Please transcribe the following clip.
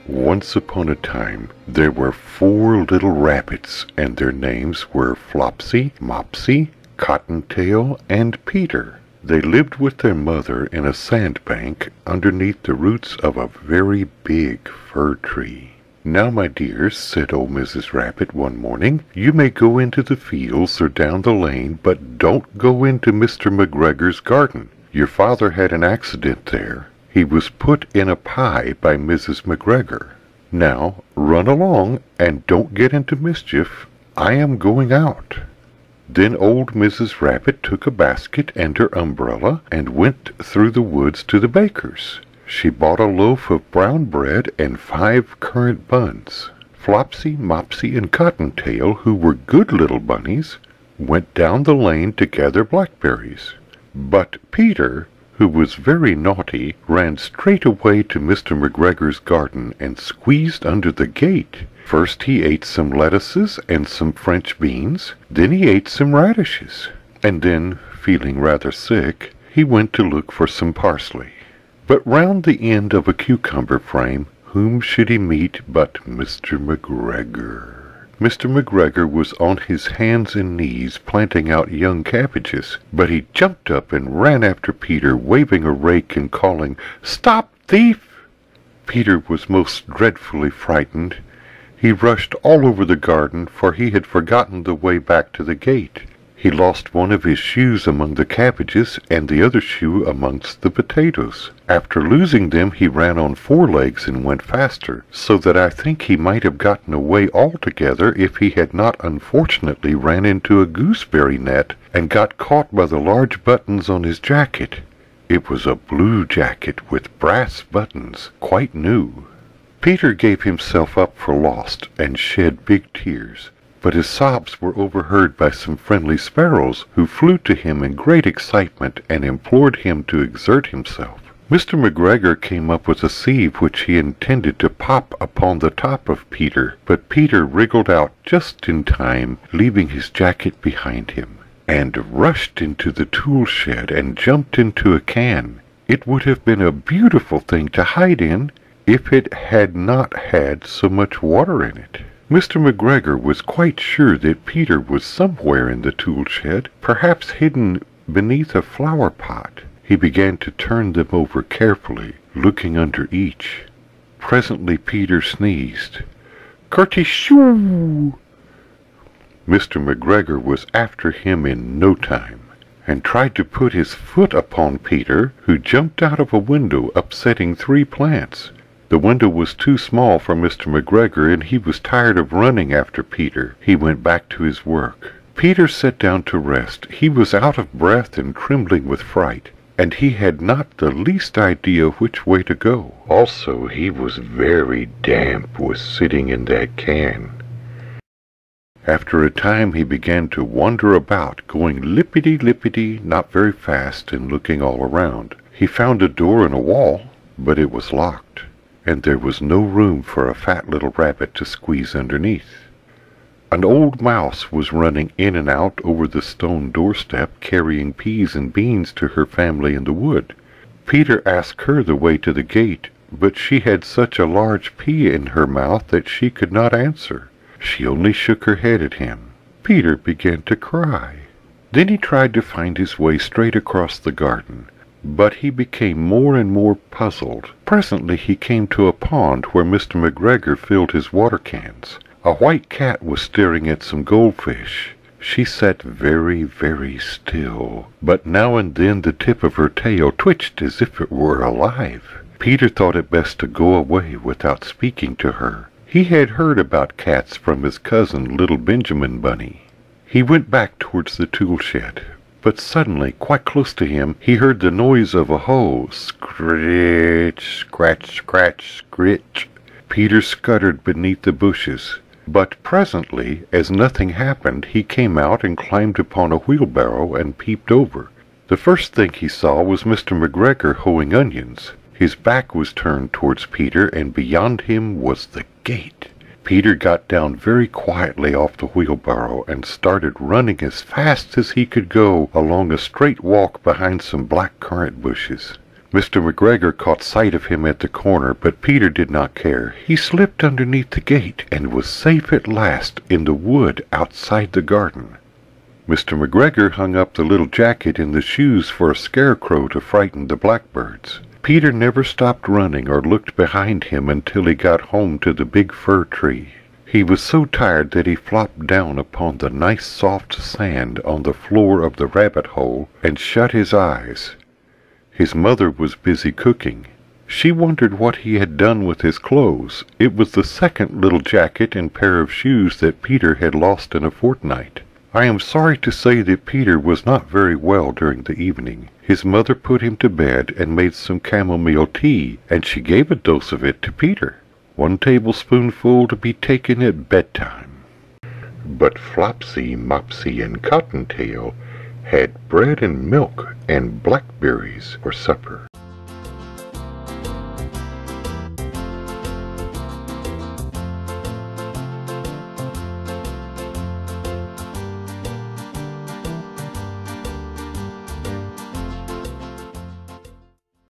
Once upon a time, there were 4 little rabbits, and their names were Flopsy, Mopsy, Cottontail, and Peter. They lived with their mother in a sandbank underneath the roots of a very big fir tree. "Now, my dears," said old Mrs. Rabbit one morning, "you may go into the fields or down the lane, but don't go into Mr. McGregor's garden. Your father had an accident there. He was put in a pie by Mrs. McGregor. Now, run along, and don't get into mischief. I am going out." Then old Mrs. Rabbit took a basket and her umbrella and went through the woods to the baker's. She bought a loaf of brown bread and 5 currant buns. Flopsy, Mopsy, and Cottontail, who were good little bunnies, went down the lane to gather blackberries. But Peter, who was very naughty, ran straight away to Mr. McGregor's garden and squeezed under the gate. First he ate some lettuces and some French beans, then he ate some radishes, and then, feeling rather sick, he went to look for some parsley. But round the end of a cucumber frame, whom should he meet but Mr. McGregor? Mr. McGregor was on his hands and knees planting out young cabbages, but he jumped up and ran after Peter, waving a rake and calling, "Stop, thief!" Peter was most dreadfully frightened. He rushed all over the garden, for he had forgotten the way back to the gate. He lost one of his shoes among the cabbages and the other shoe amongst the potatoes. After losing them, he ran on 4 legs and went faster, so that I think he might have gotten away altogether if he had not unfortunately ran into a gooseberry net and got caught by the large buttons on his jacket. It was a blue jacket with brass buttons, quite new. Peter gave himself up for lost and shed big tears. But his sobs were overheard by some friendly sparrows, who flew to him in great excitement and implored him to exert himself. Mr. McGregor came up with a sieve which he intended to pop upon the top of Peter, but Peter wriggled out just in time, leaving his jacket behind him, and rushed into the tool shed and jumped into a can. It would have been a beautiful thing to hide in if it had not had so much water in it. Mr. McGregor was quite sure that Peter was somewhere in the tool shed, perhaps hidden beneath a flower pot. He began to turn them over carefully, looking under each. Presently Peter sneezed. "Kerty-shoo!" Mr. McGregor was after him in no time, and tried to put his foot upon Peter, who jumped out of a window, upsetting 3 plants. The window was too small for Mr. McGregor, and he was tired of running after Peter. He went back to his work. Peter sat down to rest. He was out of breath and trembling with fright, and he had not the least idea which way to go. Also, he was very damp with sitting in that can. After a time he began to wander about, going lippity-lippity, not very fast, and looking all around. He found a door in a wall, but it was locked, and there was no room for a fat little rabbit to squeeze underneath. An old mouse was running in and out over the stone doorstep, carrying peas and beans to her family in the wood. Peter asked her the way to the gate, but she had such a large pea in her mouth that she could not answer. She only shook her head at him. Peter began to cry. Then he tried to find his way straight across the garden, but he became more and more puzzled. Presently he came to a pond where Mr. McGregor filled his water cans. A white cat was staring at some goldfish. She sat very, very still, but now and then the tip of her tail twitched as if it were alive. Peter thought it best to go away without speaking to her. He had heard about cats from his cousin, little Benjamin Bunny. He went back towards the tool shed. But suddenly, quite close to him, he heard the noise of a hoe. Scritch, scratch, scratch, scritch. Peter scuttered beneath the bushes. But presently, as nothing happened, he came out and climbed upon a wheelbarrow and peeped over. The first thing he saw was Mr. McGregor hoeing onions. His back was turned towards Peter, and beyond him was the gate. Peter got down very quietly off the wheelbarrow and started running as fast as he could go along a straight walk behind some black currant bushes. Mr. McGregor caught sight of him at the corner, but Peter did not care. He slipped underneath the gate and was safe at last in the wood outside the garden. Mr. McGregor hung up the little jacket and the shoes for a scarecrow to frighten the blackbirds. Peter never stopped running or looked behind him until he got home to the big fir tree. He was so tired that he flopped down upon the nice soft sand on the floor of the rabbit hole and shut his eyes. His mother was busy cooking. She wondered what he had done with his clothes. It was the second little jacket and pair of shoes that Peter had lost in a fortnight. I am sorry to say that Peter was not very well during the evening. His mother put him to bed and made some chamomile tea, and she gave a dose of it to Peter. 1 tablespoonful to be taken at bedtime. But Flopsy, Mopsy, and Cottontail had bread and milk and blackberries for supper.